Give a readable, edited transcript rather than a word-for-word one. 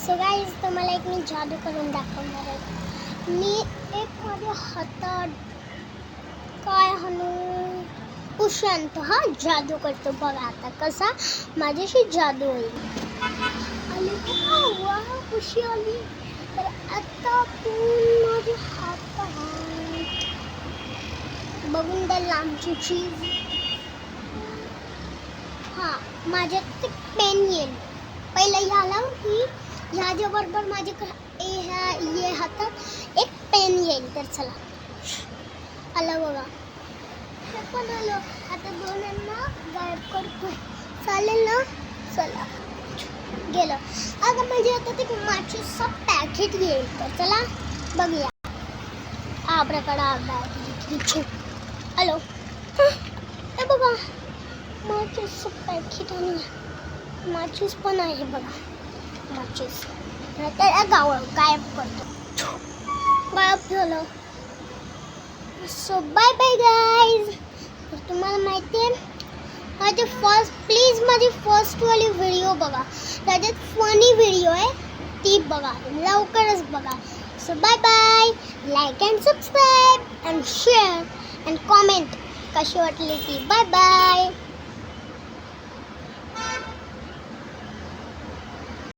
So guys तुम्हाला एक मी जादू करून दाखवणार आहे. मी एक माझ्या हातात काय हाणू उशांत हा जादू करतो. बघा आता कसा माझ्याशी जादू होईल. आली का वा खुशी आली. तर आता आपण माझे हात बघून द्या लांबची चीज. हां माझ्यात ते पेन येईल. पहिलं ह्याला की ह्याच्या बरोबर माझ्याकडे हे हातात एक पेन येईल. तर चला आलं बघा हे पण आलं. आता दोनांना गायब करतो. चालेल ना. चला गेलं. आता म्हणजे आता ते माचीचं पॅकेट येईल. तर चला बघूया. आब्राकडाब्रा हॅलो हे बघा माचीचं पॅकेट आणि माचीस पण आहे बघा. माचीस त्याला गायब करतो. गायब झालं. So bye bye guys. तर तुम्हाला माहिती आहे माझी प्लीज माझी फर्स्टवाली व्हिडिओ बघा. त्याच्यात फनी व्हिडिओ आहे ती बघा. लवकरच बघा. So bye bye. Like and subscribe and share and comment कशी वाटली ती. Bye bye.